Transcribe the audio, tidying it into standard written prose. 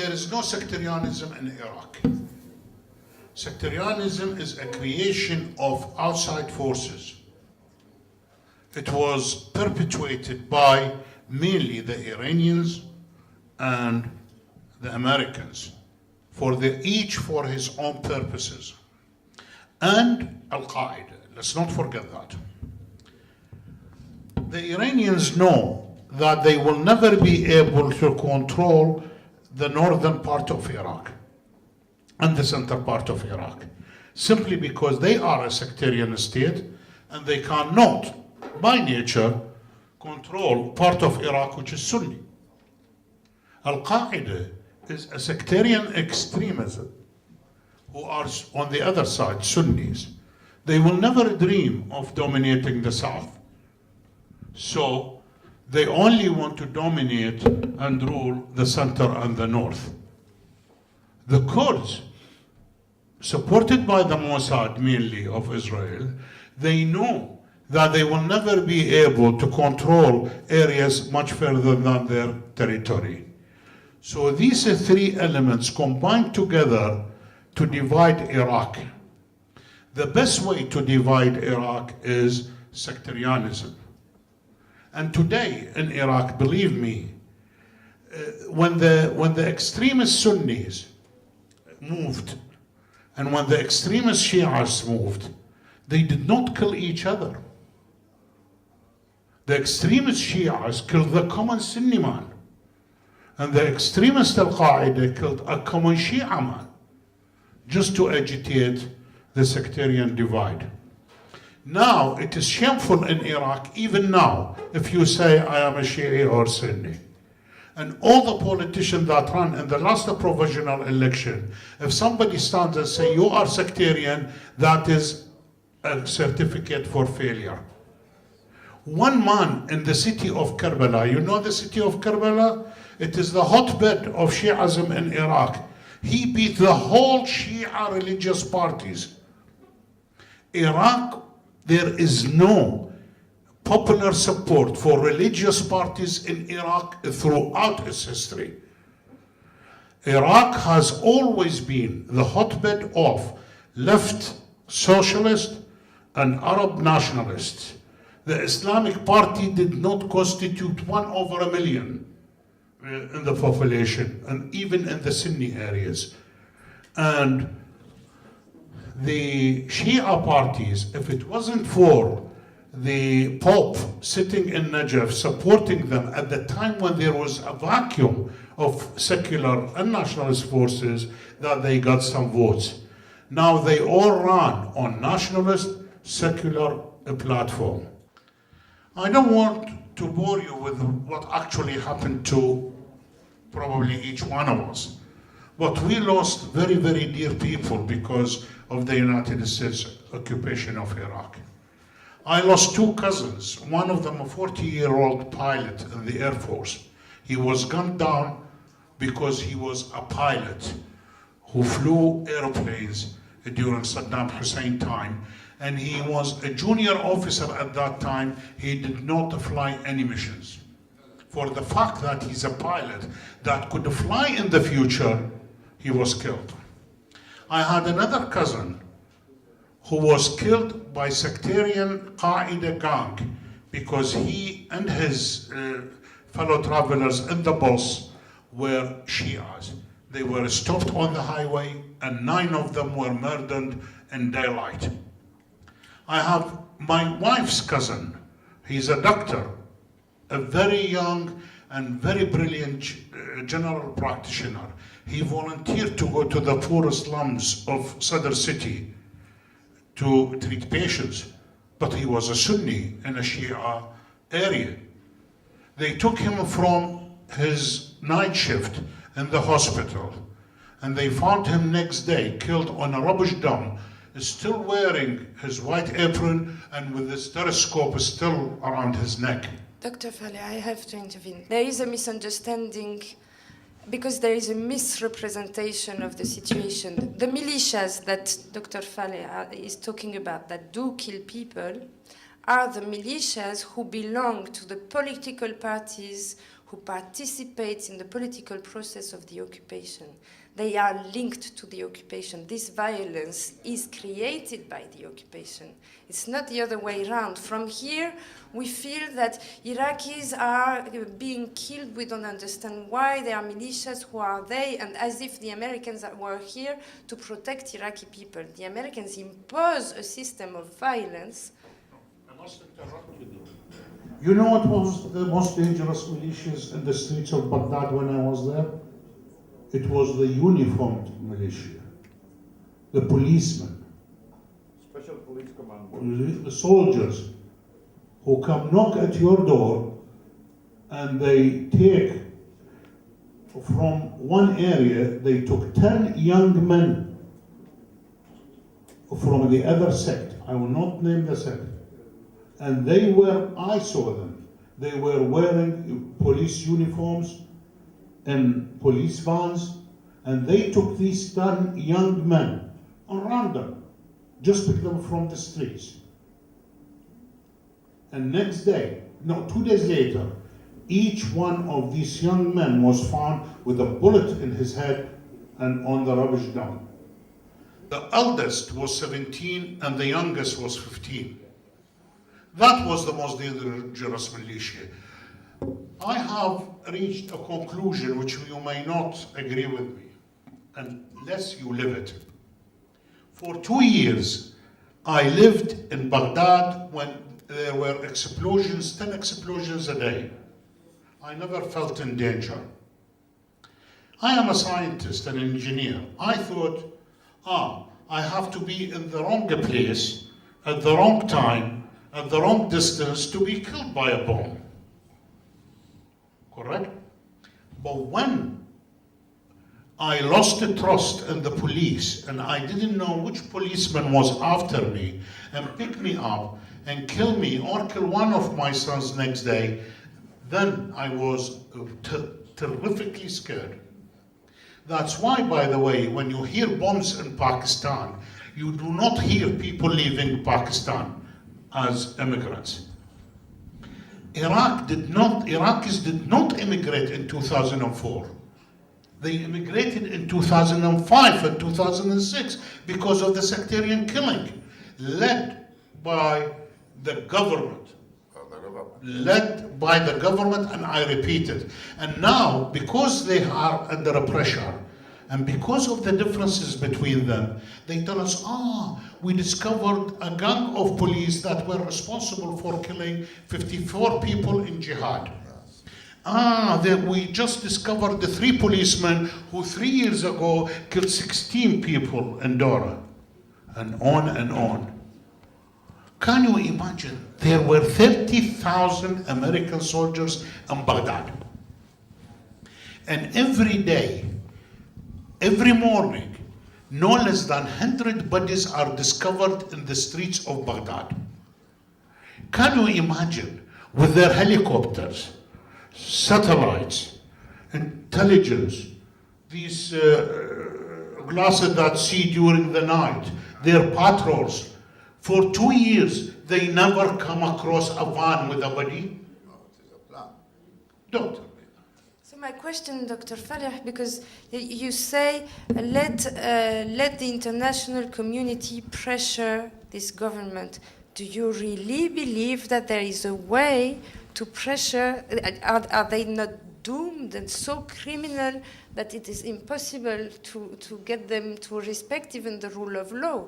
there is no sectarianism in Iraq. Sectarianism is a creation of outside forces. It was perpetuated by mainly the Iranians and the Americans, each for his own purposes. And Al-Qaeda, let's not forget that. The Iranians know that they will never be able to control the northern part of Iraq and the center part of Iraq, simply because they are a sectarian state and they cannot, by nature, control part of Iraq which is Sunni. Al-Qaeda is a sectarian extremism who are on the other side, Sunnis. They will never dream of dominating the south. So they only want to dominate and rule the center and the north. The Kurds, supported by the Mossad mainly of Israel, they know that they will never be able to control areas much further than their territory. So these three elements combine together to divide Iraq. The best way to divide Iraq is sectarianism. And today in Iraq, believe me, when the extremist Sunnis moved and when the extremist Shias moved, they did not kill each other. The extremist Shias killed the common Sunni man, and the extremist Al-Qaeda killed a common Shia man, just to agitate the sectarian divide. Now, it is shameful in Iraq, even now, if you say, I am a Shia or Sunni. And all the politicians that run in the last provisional election, if somebody stands and say, you are sectarian, that is a certificate for failure. One man in the city of Karbala, you know the city of Karbala? It is the hotbed of Shi'ism in Iraq. He beat the whole Shia religious parties. Iraq, there is no popular support for religious parties in Iraq throughout its history. Iraq has always been the hotbed of left socialist and Arab nationalists. The Islamic Party did not constitute 1 over a million in the population, and even in the Sunni areas. And the Shia parties, if it wasn't for the Pope sitting in Najaf supporting them at the time when there was a vacuum of secular and nationalist forces, that they got some votes. Now they all run on nationalist, secular platform. I don't want to bore you with what actually happened to probably each one of us, but we lost very, very dear people because of the United States occupation of Iraq. I lost 2 cousins, one of them a 40-year-old pilot in the Air Force. He was gunned down because he was a pilot who flew airplanes during Saddam Hussein time, and he was a junior officer at that time. He did not fly any missions. For the fact that he's a pilot that could fly in the future, he was killed. I had another cousin who was killed by sectarian Qaeda gang because he and his fellow travelers in the bus were Shias. They were stopped on the highway and 9 of them were murdered in daylight. I have my wife's cousin. He's a doctor, a very young and very brilliant general practitioner. He volunteered to go to the poor slums of Sadr City to treat patients, but he was a Sunni in a Shia area. They took him from his night shift in the hospital, and they found him next day killed on a rubbish dump, still wearing his white apron and with the stethoscope still around his neck. Dr. Faleh, I have to intervene. There is a misunderstanding because there is a misrepresentation of the situation. The militias that Dr. Faleh is talking about that do kill people are the militias who belong to the political parties who participate in the political process of the occupation. They are linked to the occupation. This violence is created by the occupation. It's not the other way around. From here, we feel that Iraqis are being killed. We don't understand why. There are militias. Who are they? And as if the Americans were here to protect Iraqi people. The Americans impose a system of violence. I must interrupt you though. You know what was the most dangerous militias in the streets of Baghdad when I was there? It was the uniformed militia, the policemen, Special Police Command, the soldiers who come knock at your door and they take from one area, they took 10 young men from the other sect. I will not name the sect. And they were, I saw them, they were wearing police uniforms and police vans, and they took these 10 young men on random, just picked them from the streets. And next day, no, 2 days later, each one of these young men was found with a bullet in his head and on the rubbish dump. The eldest was 17 and the youngest was 15. That was the most dangerous militia. I have reached a conclusion which you may not agree with me, unless you live it. For 2 years, I lived in Baghdad when there were explosions, 10 explosions a day. I never felt in danger. I am a scientist, an engineer. I thought, I have to be in the wrong place, at the wrong time, at the wrong distance to be killed by a bomb. Correct? But when I lost the trust in the police and I didn't know which policeman was after me and picked me up and kill me or kill one of my sons next day, then I was terrifically scared. That's why, by the way, when you hear bombs in Pakistan, you do not hear people leaving Pakistan as immigrants. Iraqis did not immigrate in 2004. They immigrated in 2005 and 2006 because of the sectarian killing, led by the government. Led by the government, and I repeat it. And now, because they are under a pressure, and because of the differences between them, they tell us, we discovered a gang of police that were responsible for killing 54 people in jihad. We just discovered the 3 policemen who 3 years ago killed 16 people in Dora, and on and on. Can you imagine? There were 30,000 American soldiers in Baghdad. And every day, every morning, no less than 100 bodies are discovered in the streets of Baghdad. Can you imagine, with their helicopters, satellites, intelligence, these glasses that see during the night, their patrols, for 2 years, they never come across a van with a body? No, it is a plan. Don't. So my question, Dr. Faleh, because you say let the international community pressure this government. Do you really believe that there is a way to pressure? Are they not doomed and so criminal that it is impossible to get them to respect even the rule of law?